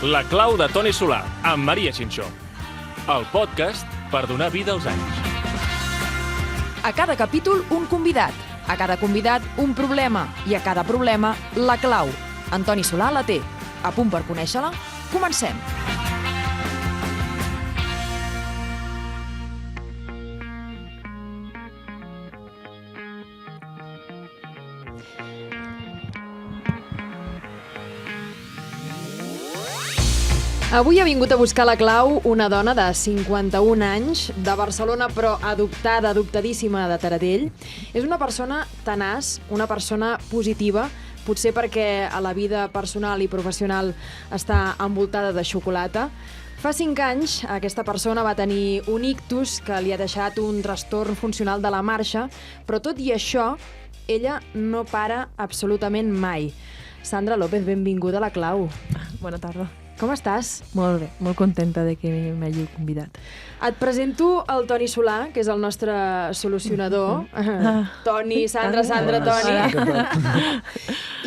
La clau de Toni Solà, amb Maria Xinxó. El podcast per donar vida als anys. A cada capítol, un convidat. A cada convidat, un problema. I a cada problema, la clau. En Toni Solà la té. A punt per conèixer-la? Comencem. Avui ha vingut a buscar la clau una dona de 51 anys, de Barcelona, però adoptadíssima de Taradell. És una persona tenaç, una persona positiva, potser perquè a la vida personal i professional està envoltada de xocolata. Fa 5 anys aquesta persona va tenir un ictus que li ha deixat un trastorn funcional de la marxa, però tot i això, ella no para absolutament mai. Sandra López, benvinguda a la clau. Bona tarda. Com estàs? Molt bé, molt contenta de que m'hagi convidat. Et presento el Toni Solà, que és el nostre solucionador. Toni, Sandra, Toni.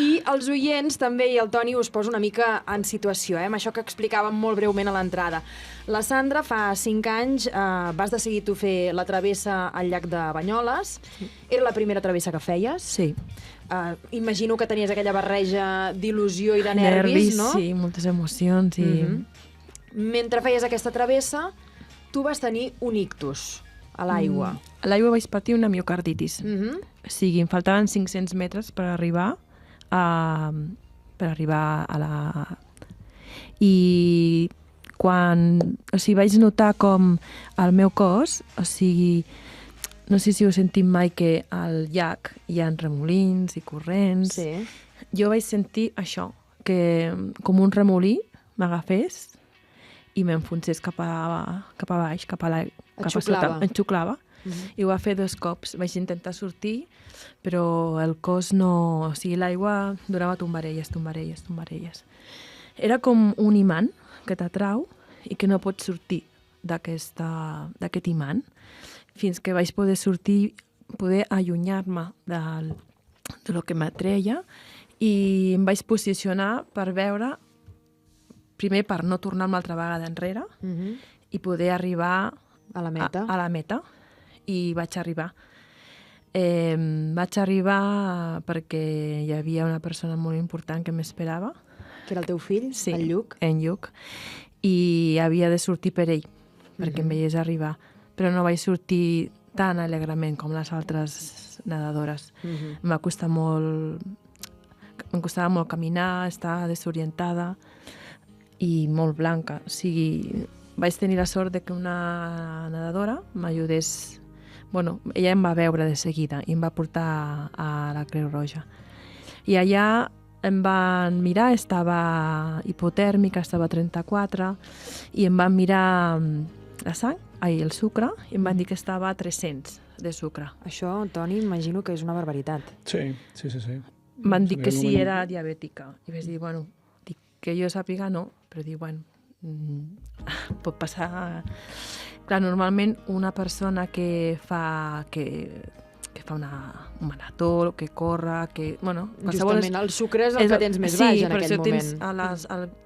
I els oients també, i el Toni, us posa una mica en situació, amb això que explicàvem molt breument a l'entrada. La Sandra, fa 5 anys, vas decidir tu fer la travessa al llac de Banyoles. Era la primera travessa que feies? Sí. Imagino que tenies aquella barreja d'il·lusió i de nervis, no? Sí, moltes emocions. Mentre feies aquesta travessa, tu vas tenir un ictus a l'aigua. A l'aigua vaig patir una miocarditis. O sigui, em faltaven 500 metres per arribar a la... I quan... O sigui, vaig notar com el meu cos, o sigui... No sé si heu sentit mai que al llac hi ha remolins i corrents. Sí. Jo vaig sentir això, que com un remolí m'agafés i m'enfonsés cap a baix, cap a sota. Em xuclava. I ho va fer 2 cops. Vaig intentar sortir, però el cos no... O sigui, l'aigua donava tombarelles. Era com un imant que t'atrau i que no pots sortir d'aquest imant, fins que vaig poder sortir, poder allunyar-me de lo que m'atreia, i em vaig posicionar per veure, primer per no tornar una altra vegada enrere, i poder arribar a la meta. A la meta. I vaig arribar. Vaig arribar perquè hi havia una persona molt important que m'esperava. Que era el teu fill, sí, en Lluc? En Lluc. I havia de sortir per ell, perquè em veiés arribar. Però no vaig sortir tan alegrement com les altres nedadores. Em costava molt caminar, estar desorientada i molt blanca. O sigui, vaig tenir la sort de que una nedadora m'ajudés. Bueno, ella em va veure de seguida i em va portar a la Creu Roja. I allà em van mirar, estava hipotèrmica, estava a 34, i em van mirar el sucre, i em van dir que estava a 300 de sucre. Això, Toni, imagino que és una barbaritat. Sí. Em van dir que sí, era diabètica. I vaig dir, bueno, que jo sàpiga no, però dic, bueno, pot passar... Clar, normalment una persona que fa un marató, que corre, que... Bueno, justament el sucre és el que tens més baix en aquell moment. Sí, però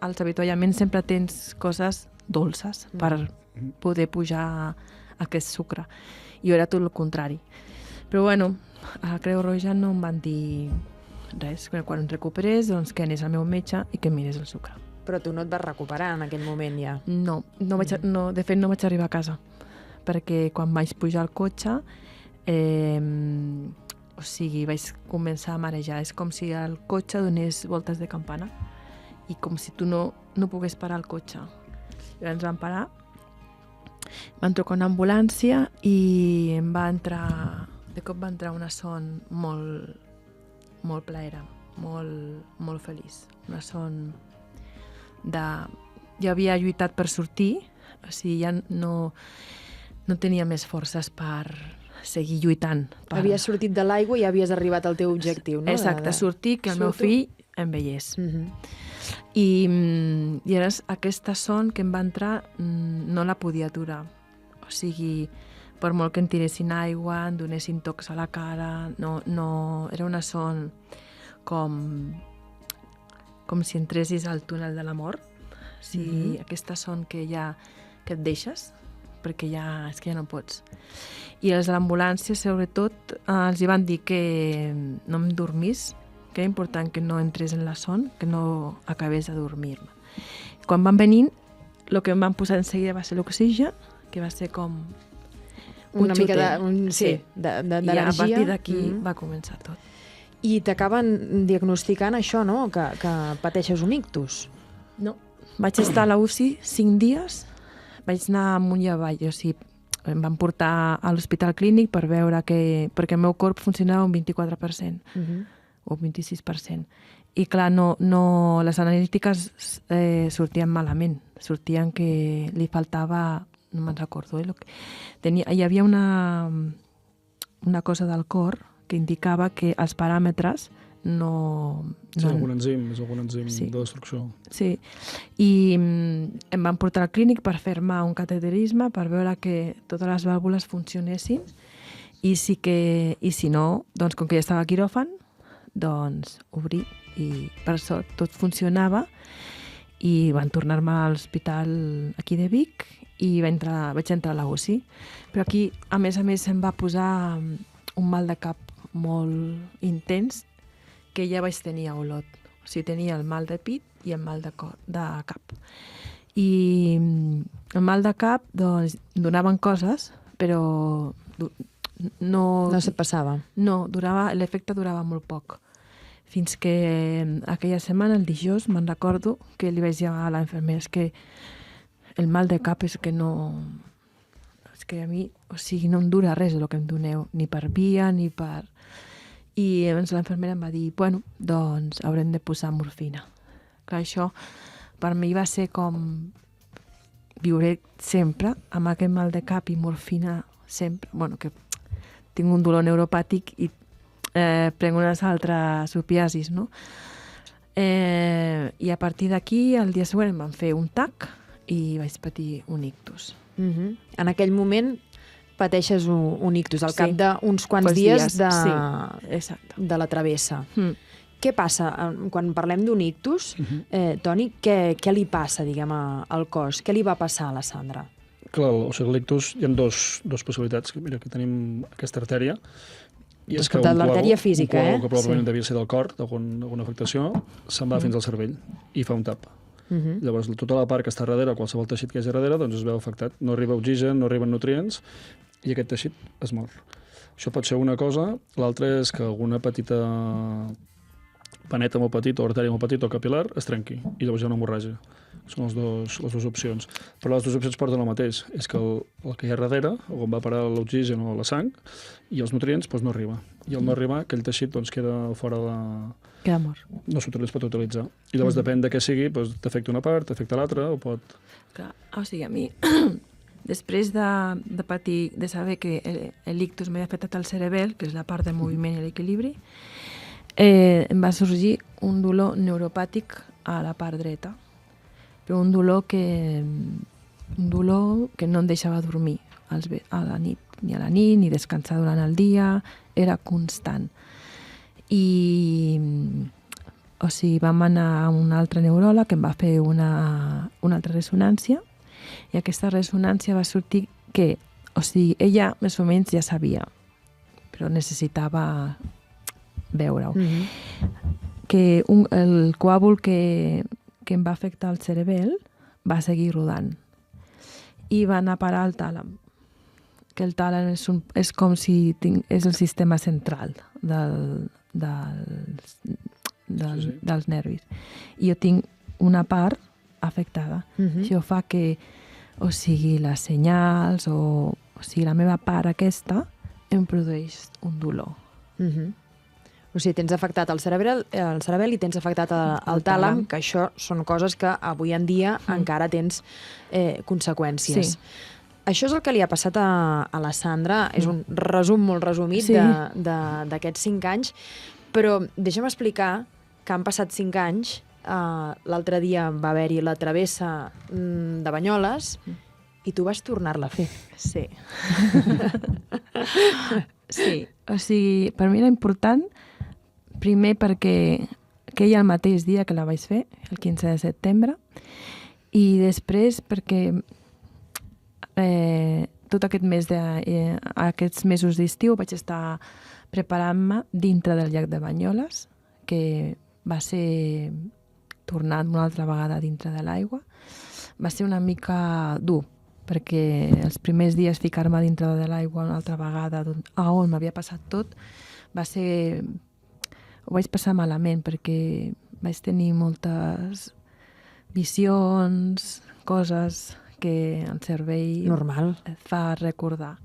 als avituallaments sempre tens coses dolces per poder pujar aquest sucre. Jo era tot el contrari. Però bueno, a la Creu Roja no em van dir res. Quan em recuperés, doncs que anés al meu metge i que em mirés el sucre. Però tu no et vas recuperar en aquell moment ja? No, de fet no vaig arribar a casa, perquè quan vaig pujar al cotxe, o sigui, vaig començar a marejar. És com si el cotxe donés voltes de campana i com si tu no pogués parar el cotxe. I ens van parar, van trucar una ambulància i de cop va entrar una son molt plaera, molt feliç. Una son jo havia lluitat per sortir, o sigui, ja no tenia més forces per seguir lluitant. Havies sortit de l'aigua i havies arribat al teu objectiu, no? Exacte, sortir, que el meu fill em veiés. I aquesta son que em va entrar no la podia aturar. O sigui, per molt que em tiressin aigua, em donessin tocs a la cara, no, era una son com si entressis al túnel de la mort, Si aquesta son que et deixes, perquè és que ja no pots. I els de l'ambulància, sobretot, els hi van dir que no em dormís, que era important que no entrés en la son, que no acabés de dormir-me. Quan van venint, el que em van posar en seguida va ser l'oxigen, que va ser com una mica d'energia. I a partir d'aquí va començar tot. I t'acaben diagnosticant això, no?, que pateixes un ictus. No. Vaig estar a la UCI 5 dies, vaig anar amunt i avall, o sigui, em van portar a l'hospital clínic per veure perquè el meu corp funcionava un 24%, o un 26%. I clar, les analítiques sortien malament, sortien que li faltava, no me'n recordo, hi havia una cosa del cor que indicava que els paràmetres no... És algun enzim de destrucció. Sí, i em van portar al clínic per fer-me un cateterisme, per veure que totes les vàlvules funcionessin, i si no, doncs com que ja estava a quiròfan, doncs obrir, i per sort tot funcionava, i van tornar-me a l'hospital aquí de Vic, i vaig entrar a la UCI. Però aquí, a més, em va posar un mal de cap molt intens, que ja vaig tenir a Olot. O sigui, tenia el mal de pit i el mal de cap. I el mal de cap, doncs, donaven coses, però no... No se passava. No, l'efecte durava molt poc. Fins que aquella setmana, el dijous, me'n recordo que li vaig dir a la infermera, és que el mal de cap és que no... És que a mi, o sigui, no em dura res el que em doneu, ni per via, ni per... I llavors l'infermera em va dir, bueno, doncs haurem de posar morfina. Clar, això per mi va ser com... Viuré sempre amb aquest mal de cap i morfina sempre. Bueno, que tinc un dolor neuropàtic i prenc unes altres opiacis, no? I a partir d'aquí, el dia següent em van fer un TAC i vaig patir un ictus. En aquell moment pateixes un ictus al cap d'uns quants dies de la travessa. Què passa quan parlem d'un ictus, Toni? Què li passa, diguem, al cos? Què li va passar a la Sandra? Clar, o sigui, l'ictus hi ha dues possibilitats. Mira, aquí tenim aquesta artèria, i és que l'artèria física, que probablement devia ser del cor, d'alguna afectació, se'n va fins al cervell i fa un tap. Llavors, tota la part que està darrere, qualsevol teixit que hi hagi darrere, doncs es veu afectat. No arriba oxigen, no arriben nutrients, i aquest teixit es mor. Això pot ser una cosa. L'altra és que alguna petita paneta molt petita, o artèria molt petita, o capil·lar, es trenqui, i llavors hi ha una hemorràgia. Són les dues opcions. Però les dues opcions porten el mateix. És que el que hi ha darrere, on va parar l'oxigen o la sang, i els nutrients, doncs no arriba. I al no arribar, aquell teixit doncs, queda fora de... Queda mort. No es pot utilitzar. I llavors depèn de què sigui, doncs, t'afecta una part, t'afecta l'altra, o pot... Clar, o sigui, a mi, després de patir, de saber que l'ictus m'havia afectat al cerebel, que és la part del moviment i l'equilibri, em va sorgir un dolor neuropàtic a la part dreta, però un dolor que no em deixava dormir a la nit, ni descansar durant el dia, era constant. I, o sigui, vam anar a un altre neuròleg que em va fer una altra ressonància, i aquesta ressonància va sortir que, o sigui, ella més o menys ja sabia, però necessitava veure-ho. Que el coàgul que em va afectar el cerebel va seguir rodant i va anar a parar al tàlam, que el tàlam és com si és el sistema central dels nervis, i jo tinc una part afectada. Això fa que, o sigui, les senyals, o sigui, la meva part aquesta em produeix un dolor. O sigui, tens afectat el cerebel i tens afectat el tàlam, que això són coses que avui en dia encara tens conseqüències. Això és el que li ha passat a la Sandra. És un resum molt resumit d'aquests 5 anys, però deixa'm explicar que han passat 5 anys. L'altre dia va haver-hi la travessa de Banyoles i tu vas tornar-la a fer. Sí. Sí, o sigui, per mi era important, primer perquè queia el mateix dia que la vaig fer, el 15 de setembre, I després, perquè tot aquests mesos d'estiu vaig estar preparant-me dintre del llac de Banyoles, que va ser tornat una altra vegada dintre de l'aigua. Va ser una mica dur, perquè els primers dies ficar-me dintre de l'aigua una altra vegada, on m'havia passat tot, ho vaig passar malament, perquè vaig tenir moltes visions, coses que el cervell Normal. et fa recordar.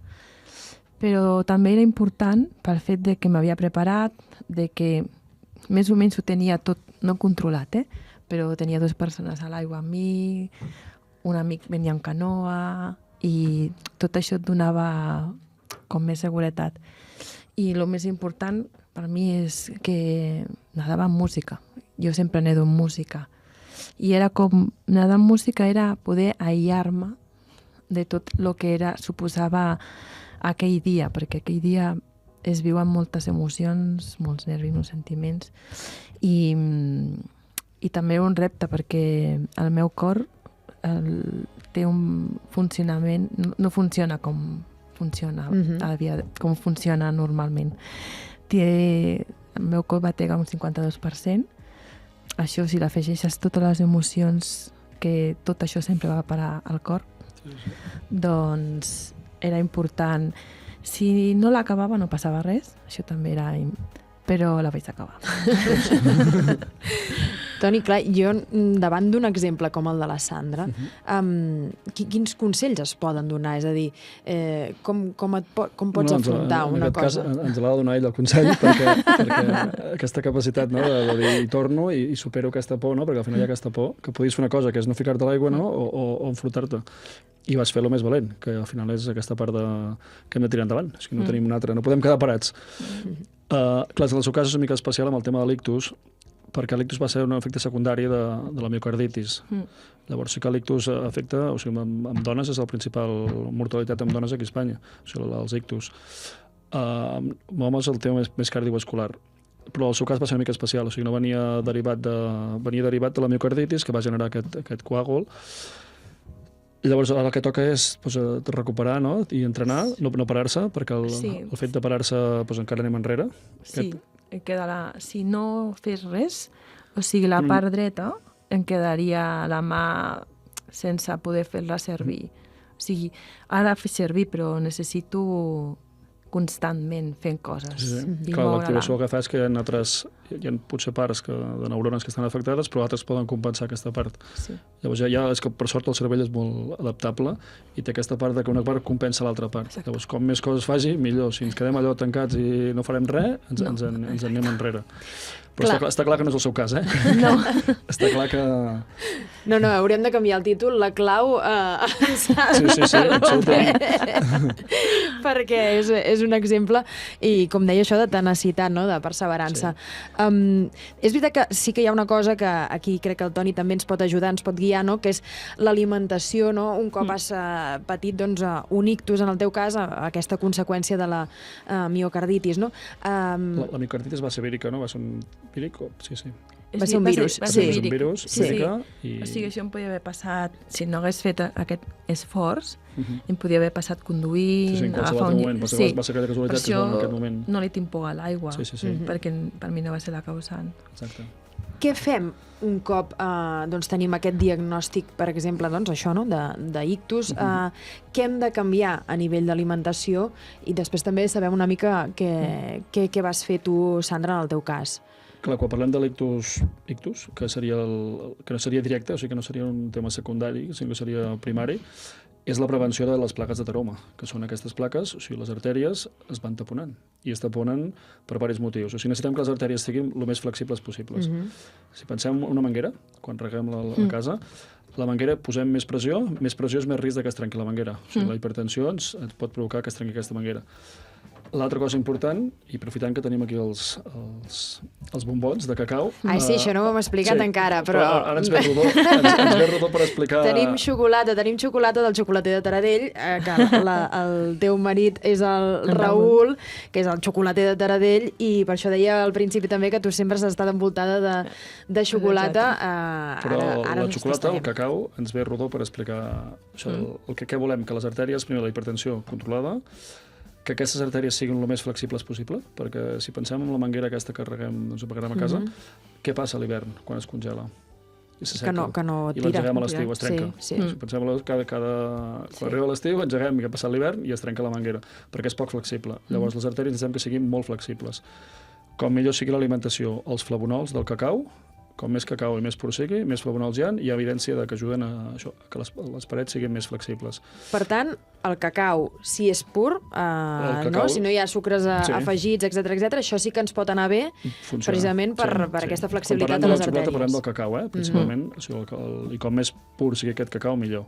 Però també era important pel fet de que m'havia preparat, de que més o menys ho tenia tot, no controlat, però tenia 2 persones a l'aigua amb mi, un amic venia amb canoa, i tot això et donava com més seguretat. I el més important per mi és que nedava amb música. Jo sempre nedo amb música. I era com, nedar amb música era poder aïllar-me de tot el que suposava aquell dia, perquè aquell dia es viuen moltes emocions, molts nervis, molts sentiments, i també un repte, perquè el meu cor té un funcionament, no funciona com funciona com funciona normalment. El meu cor batega un 52%. Això, si l'afegeixes totes les emocions, que tot això sempre va parar al cor, doncs era important. Si no l'acabava no passava res, això també era... però la vaig acabar. Toni, clar, jo davant d'un exemple com el de la Sandra, quins consells es poden donar? És a dir, com pots afrontar una cosa? En aquest cas ens l'ha de donar ell el consell, perquè aquesta capacitat, no, de dir hi torno i supero aquesta por, no? Perquè al final hi ha aquesta por, que podies fer una cosa que és no ficar-te a l'aigua, no? o enfrontar-te. I vas fer el més valent, que al final és aquesta part que hem de tirar endavant. És que no tenim una altra, no podem quedar parats. Clar, en el seu cas és una mica especial amb el tema de l'ictus, perquè l'ictus va ser un efecte secundari de la miocarditis. Llavors sí que l'ictus afecta, o sigui, amb dones és la principal mortalitat amb dones aquí a Espanya, o sigui, els ictus. Amb homes el tema més cardiovascular. Però el seu cas va ser una mica especial, o sigui, no venia derivat de la miocarditis, que va generar aquest coàgul. I llavors el que toca és recuperar, no? I entrenar, no parar-se, perquè el fet de parar-se encara anem enrere. Sí, si no fes res, o sigui, la part dreta em quedaria la mà sense poder fer-la servir. O sigui, ara fer servir, però necessito constantment fent coses. Sí. Clar, l'activació que fa és que hi ha potser parts de neurones que estan afectades, però altres poden compensar aquesta part. Sí. Llavors és que per sort el cervell és molt adaptable i té aquesta part que una part compensa l'altra part. Exacte. Llavors, com més coses faci, millor. Si ens quedem allò tancats i no farem res, ens anem enrere. Però està clar que no és el seu cas, No. Està clar que... No, hauríem de canviar el títol, la clau Sí, absolutament. Perquè és un exemple, i com deia això, de tenacitat, no? De perseverança. Sí. És veritat que sí que hi ha una cosa que aquí crec que el Toni també ens pot ajudar, ens pot guiar, no? Que és l'alimentació, no? Un cop has patit un ictus, en el teu cas, aquesta conseqüència de la miocarditis, no? La miocarditis va ser vírica, no? Va ser un víric? Sí. Va ser un virus. Va ser un virus, vírica. O sigui, això em podia haver passat, si no hagués fet aquest esforç, em podia haver passat conduint... Sí, en qualsevol moment. Va ser aquella casualitat que en aquest moment... No li tinc por a l'aigua, sí. perquè per mi no va ser la causant. Exacte. Què fem un cop tenim aquest diagnòstic, per exemple, això, no? d'ictus? Què hem de canviar a nivell d'alimentació? I després també sabem una mica què vas fer tu, Sandra, en el teu cas. Clar, quan parlem de l'ictus, que no seria directe, o sigui que no seria un tema secundari, sinó que seria primari, és la prevenció de les plaques de taroma, que són aquestes plaques, o sigui, les artèries es van taponant, i es taponen per diversos motius. O sigui, necessitem que les artèries siguin el més flexibles possibles. Si pensem en una manguera, quan reguem la casa, la manguera posem més pressió és més risc que es trenqui la manguera. O sigui, la hipertensió ens pot provocar que es trenqui aquesta manguera. L'altra cosa important, i aprofitant que tenim aquí els bombons de cacau... Ai, sí, això no ho hem explicat encara, però... Ara ens ve rodó per explicar... Tenim xocolata del xocolater de Taradell, que el teu marit és el Raül, que és el xocolater de Taradell, i per això deia al principi també que tu sempre has estat envoltada de xocolata. Però la xocolata, el cacau, ens ve rodó per explicar això, el que volem, que les artèries, primer la hipertensió controlada, que aquestes artèries siguin el més flexibles possible, perquè si pensem en la manguera aquesta que reguem, doncs apagarem a casa, què passa a l'hivern quan es congela? I se seca. Que no tira. I l'engeguem a l'estiu, es trenca. Sí. Si pensem quan arriba l'estiu, engeguem i que ha passat l'hivern i es trenca la manguera, perquè és poc flexible. Llavors les artèries necessitem que siguin molt flexibles. Com millor sigui l'alimentació, els flavonols del cacau, com més cacau i més pur sigui, més flavonols hi ha evidència que ajuden a això, que les parets siguin més flexibles. Per tant, el cacau, si és pur, si no hi ha sucres afegits, etc., això sí que ens pot anar bé, precisament per aquesta flexibilitat de les artèries. Parlem del cacau, principalment, i com més pur sigui aquest cacau, millor.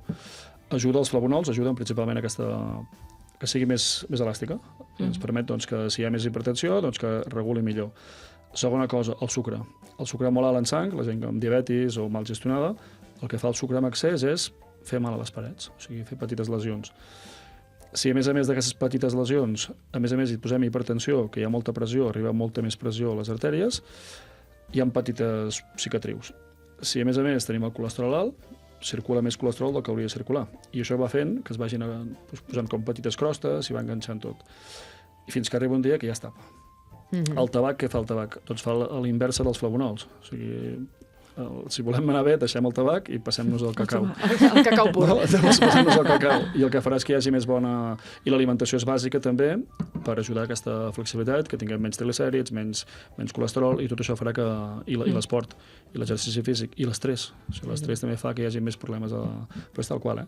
Ajuda els flavonols, ajuden principalment a que sigui més elàstica, i ens permet que si hi ha més hipertensió, que reguli millor. Segona cosa, el sucre. El sucre molt alt en sang, la gent amb diabetis o mal gestionada, el que fa el sucre amb excés és fer mal a les parets, o sigui, fer petites lesions. Si a més d'aquestes petites lesions, a més hi posem hipertensió, que hi ha molta pressió, arriba molta més pressió a les artèries, hi ha petites cicatrius. Si a més tenim el colesterol alt, circula més colesterol del que hauria de circular. I això va fent que es vagin posant com petites crostes i va enganxant tot. I fins que arriba un dia que ja es tapa. El tabac, què fa el tabac? Doncs fa l'inversa dels flavonols. O sigui, si volem anar bé, deixem el tabac i passem-nos al cacau. El cacau pur. Passem-nos al cacau. I el que farà és que hi hagi més bona... I l'alimentació és bàsica també per ajudar a aquesta flexibilitat, que tinguem menys triglicèrids, menys colesterol, i tot això farà que... I l'esport, i l'exercici físic, i l'estrès. O sigui, l'estrès també fa que hi hagi més problemes però és tal qual,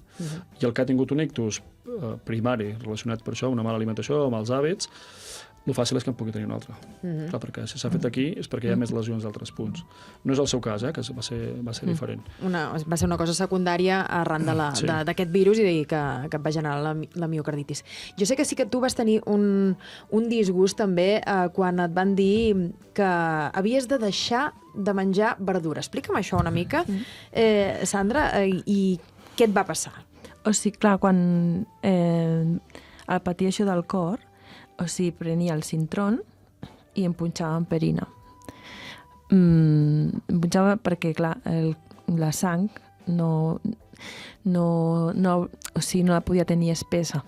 I el que ha tingut un ictus primari relacionat per això, una mala alimentació, mals hàbits, el fàcil és que en pugui tenir un altre. Clar, perquè si s'ha fet aquí és perquè hi ha més lesions d'altres punts. No és el seu cas, que va ser diferent. Va ser una cosa secundària arran d'aquest virus i que et va generar la miocarditis. Jo sé que sí que tu vas tenir un disgust també quan et van dir que havies de deixar de menjar verdura. Explica'm això una mica, Sandra, i què et va passar? O sigui, clar, quan al patir això del cor, o sigui, prenia el Sintron i em punxava amb perina. Em punxava perquè, clar, la sang no la podia tenir espessa.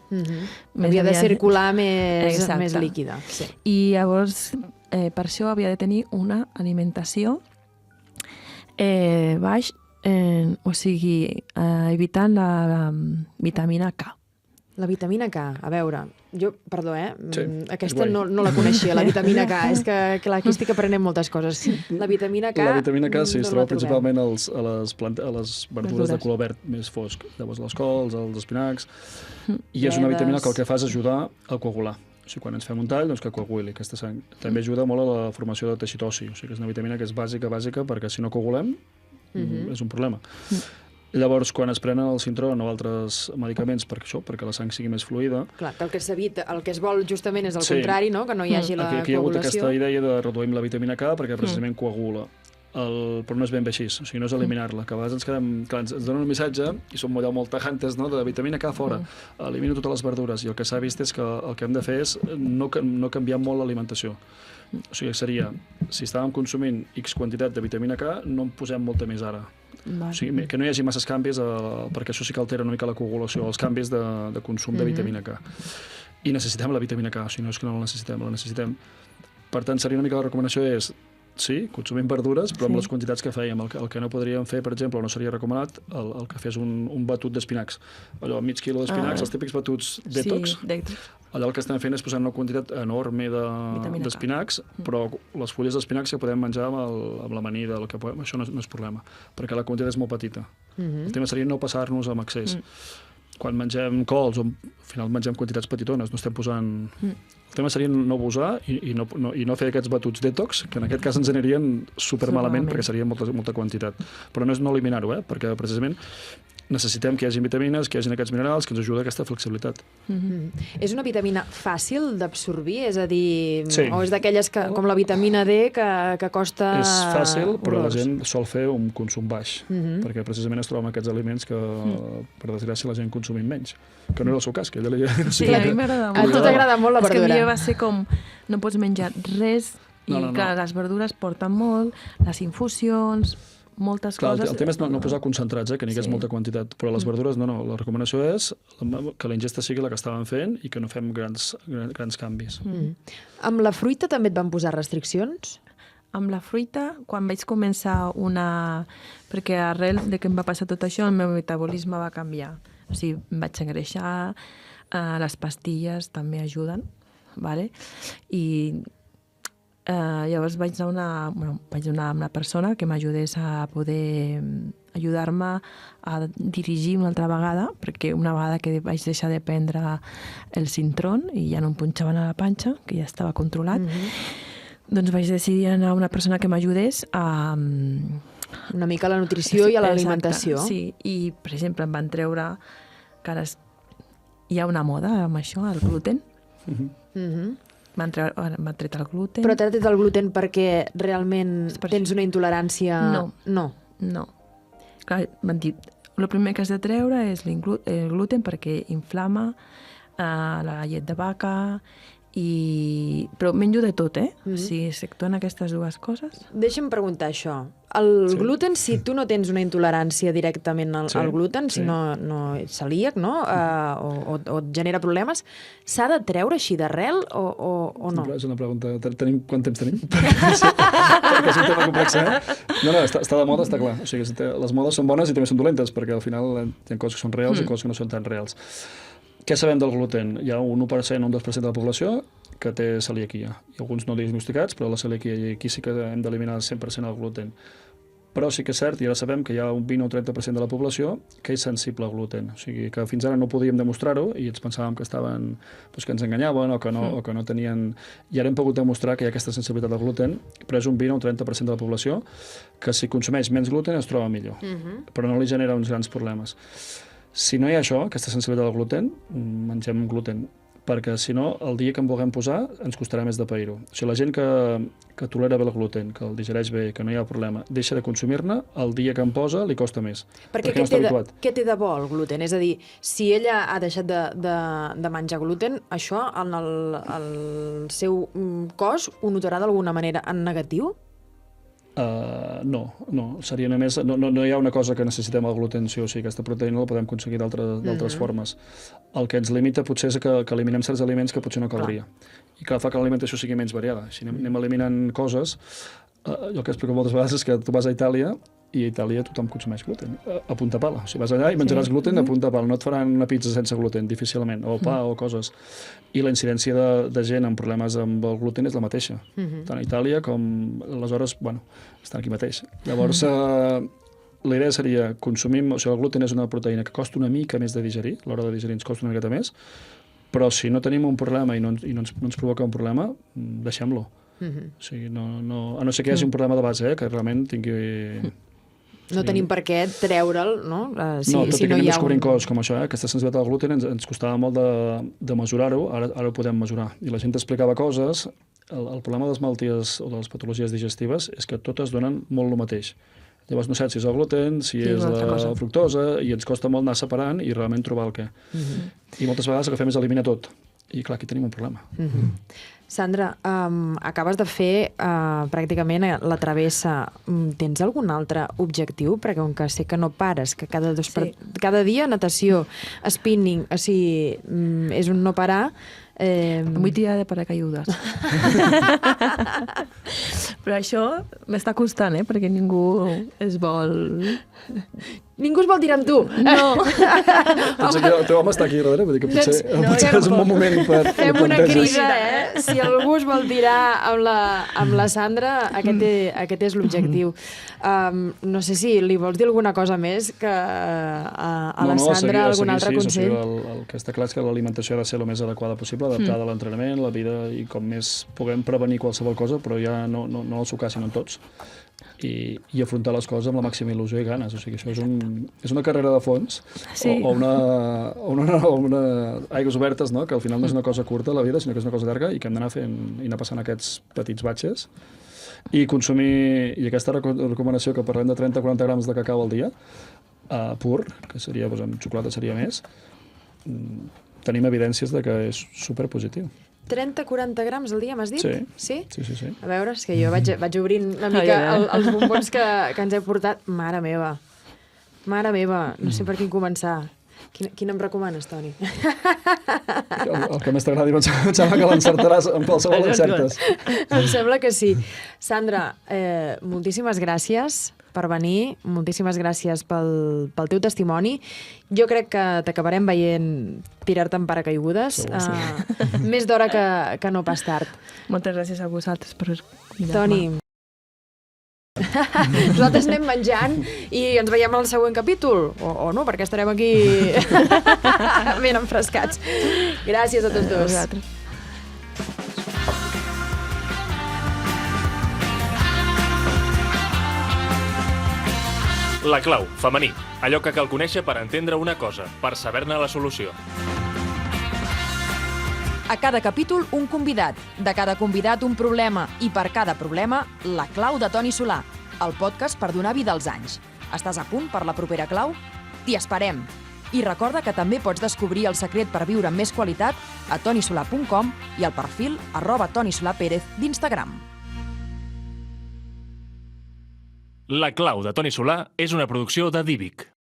Havia de circular més líquida. Sí. I llavors, per això havia de tenir una alimentació baix, o sigui, evitant la vitamina K. La vitamina K, a veure, perdó, aquesta no la coneixia, la vitamina K, és que aquí estic aprenent moltes coses. La vitamina K... La vitamina K sí, es troba principalment a les verdures de color verd més fosc, llavors les cols, els espinacs, i és una vitamina que el que fa és ajudar a coagular. O sigui, quan ens fem un tall, doncs que coaguli aquesta sang. També ajuda molt a la formació de teixit ossi, o sigui que és una vitamina que és bàsica, perquè si no coagulem és un problema. Llavors, quan es prenen el Sintron o altres medicaments perquè la sang sigui més fluida... Clar, que el que s'evita, el que es vol justament és el contrari, no? Que no hi hagi la coagulació. Aquí hi ha hagut aquesta idea de reduïm la vitamina K perquè precisament coagula. Però no és ben bé així, o sigui, no és eliminar-la, que a vegades ens quedem... Clar, ens donen un missatge i som molt tajantes, no?, de vitamina K fora, elimino totes les verdures, i el que s'ha vist és que el que hem de fer és no canviar molt l'alimentació. O sigui, seria, si estàvem consumint X quantitat de vitamina K, no en posem molta més ara. O sigui, que no hi hagi masses canvis, perquè això sí que altera una mica la coagulació, els canvis de consum de vitamina K. I necessitem la vitamina K, o sigui, no és que no la necessitem. Per tant, seria una mica la recomanació és, sí, consumim verdures, però amb les quantitats que fèiem. El que no podríem fer, per exemple, o no seria recomanat, el que fes un batut d'espinacs. Allò, mig quilo d'espinacs, els típics batuts detox. Allò el que estem fent és posar una quantitat enorme d'espinacs, però les fulles d'espinacs que podem menjar amb l'amanida, això no és problema, perquè la quantitat és molt petita. El tema seria no passar-nos amb excés. Quan mengem cols, al final mengem quantitats petitones, no estem posant... El tema seria no abusar i no fer aquests batuts detox, que en aquest cas ens anirien supermalament perquè seria molta quantitat. Però no és no eliminar-ho, perquè precisament necessitem que hi hagi vitamines, que hi hagi aquests minerals, que ens ajuda a aquesta flexibilitat. És una vitamina fàcil d'absorbir? És a dir, Sí. o és d'aquelles com la vitamina D que costa... És fàcil, però la horrors? gent sol fer un consum baix, perquè precisament es troba amb aquests aliments que, per desgràcia, la gent consumim menys. Que no era el seu cas, que ella li... Sí, a mi m'agrada A molt. tu t'agrada molt la És que a verdura. mi va ser com, no pots menjar res, i No. clar, les verdures porten molt, les infusions, moltes Clar, coses... el tema és no posar concentrats, que n'hi hagués molta quantitat, però les verdures no. La recomanació és que la ingesta sigui la que estàvem fent i que no fem grans canvis. Amb la fruita també et van posar restriccions? Amb la fruita, quan vaig començar perquè arrel de que em va passar tot això, el meu metabolisme va canviar. O sigui, em vaig engreixar, les pastilles també ajuden, vale? I llavors vaig anar amb una persona que m'ajudés a poder ajudar-me a dirigir una altra vegada, perquè una vegada que vaig deixar de prendre el Sintron i ja no em punxaven a la panxa, que ja estava controlat, doncs vaig decidir anar a una persona que m'ajudés a... Una mica a la nutrició i a l'alimentació. Sí, i per exemple em van treure que ara hi ha una moda amb això, el gluten. M'han tret el gluten. Però t'ha tret el gluten perquè realment tens una intolerància... No. Clar, m'han dit, el primer que has de treure és el gluten perquè inflama la llet de vaca, però menjo de tot, O sigui, exceptuant aquestes dues coses. Deixa'm preguntar això. El gluten, si tu no tens una intolerància directament al gluten, si no ets celíac, no? O et genera problemes, s'ha de treure així d'arrel o no? És una pregunta. Quant temps tenim? Perquè és un tema complex, No, està de moda, està clar. O sigui, les modes són bones i també són dolentes, perquè al final hi ha coses que són reals i coses que no són tan reals. Què sabem del gluten? Hi ha un 1% o un 2% de la població que té celiaquia. I alguns no diagnosticats, però la celiaquia, i aquí sí que hem d'eliminar el 100% el gluten. Però sí que és cert, i ara sabem que hi ha un 20 o 30% de la població que és sensible al gluten. O sigui, que fins ara no podíem demostrar-ho i ens pensàvem que que ens enganyaven o que no tenien... I ara hem pogut demostrar que hi ha aquesta sensibilitat al gluten, però és un 20 o 30% de la població que si consumeix menys gluten es troba millor, però no li genera uns grans problemes. Si no hi ha això, aquesta sensibilitat al gluten, mengem gluten, perquè si no, el dia que en vulguem posar ens costarà més de pair-ho. O sigui, la gent que tolera bé el gluten, que el digereix bé, que no hi ha problema, deixa de consumir-ne, el dia que en posa li costa més. Perquè no està habituat. Què té de bo el gluten? És a dir, si ella ha deixat de menjar gluten, això en el seu cos ho notarà d'alguna manera en negatiu? No, seria només... No hi ha una cosa que necessitem el gluten, sí o sí, aquesta proteïna la podem aconseguir d'altres formes. El que ens limita potser és que eliminem certs aliments que potser no caldria. I que fa que l'alimentació sigui menys variada. Si anem eliminant coses, jo el que explico moltes vegades és que tu vas a Itàlia i a Itàlia tothom consumeix gluten, a punta pala. O sigui, vas allà i menjaràs gluten a punta pala. No et faran una pizza sense gluten, difícilment, o pa o coses. I la incidència de gent amb problemes amb el gluten és la mateixa. Tant a Itàlia com... Aleshores, estan aquí mateix. Llavors, la idea seria consumir... O sigui, el gluten és una proteïna que costa una mica més de digerir, a l'hora de digerir ens costa una miqueta més, però si no tenim un problema i no ens provoca un problema, deixem-lo. O sigui, a no ser que hi hagi un problema de base, que realment tingui... No tenim per què treure'l, no? Tot i que anem descobrint coses com això, aquesta sensibilitat al gluten ens costava molt de mesurar-ho, ara ho podem mesurar. I la gent explicava coses, el problema de les malalties o de les patologies digestives és que totes donen molt el mateix. Llavors no saps si és el gluten, si és la fructosa, i ens costa molt anar separant i realment trobar el què. I moltes vegades el que fem és eliminar tot. I clar, aquí tenim un problema. Sandra, acabes de fer pràcticament la travessa. Tens algun altre objectiu? Perquè com que sé que no pares, que cada dia natació, spinning, o sigui, és un no parar. Vull tirar de paracaigudes. Però això m'està costant, perquè ningú es vol... Ningú es vol tirar amb tu. No. Pensa que el teu home està aquí darrere, vull dir que potser és un bon moment per... Fem una crida, Si algú es vol tirar amb la Sandra, aquest és l'objectiu. No sé si li vols dir alguna cosa més que a la Sandra, algun altre consell? El que està clar és que l'alimentació ha de ser el més adequada possible, adaptada a l'entrenament, la vida, i com més puguem prevenir qualsevol cosa, però ja no al seu cas, sinó en tots. i afrontar les coses amb la màxima il·lusió i ganes. O sigui, això és una carrera de fons o una aigües obertes, no? Que al final no és una cosa curta la vida, sinó que és una cosa llarga i que hem d'anar fent i anar passant aquests petits batxes i consumir, i aquesta recomanació que parlem de 30-40 grams de cacau al dia, pur, que seria, doncs, amb xocolata seria més, tenim evidències de que és superpositiu. 30-40 grams al dia, m'has dit? Sí. Sí. A veure, és que jo vaig obrint una mica els bombons que ens he portat. Mare meva, no sé per quin començar. Quin em recomanes, Toni? El que més t'agradi, em sembla que l'encertaràs en qualsevol encertes. Em sembla que sí. Sandra, moltíssimes gràcies per venir, moltíssimes gràcies pel teu testimoni. Jo crec que t'acabarem veient tirar-te en paracaigudes. Més d'hora que no pas tard. Moltes gràcies a vosaltres per convidar-me. Toni, nosaltres anem menjant i ens veiem al següent capítol. O no, perquè estarem aquí ben enfrescats. Gràcies a tots dos. A vosaltres. La clau, femení. Allò que cal conèixer per entendre una cosa, per saber-ne la solució. A cada capítol, un convidat. De cada convidat, un problema. I per cada problema, la clau de Toni Solà. El podcast per donar vida als anys. Estàs a punt per la propera clau? T'hi esperem. I recorda que també pots descobrir el secret per viure amb més qualitat a tonisolà.com i al perfil @ToniSolàPérez d'Instagram. La clau de Toni Solà és una producció de Divic.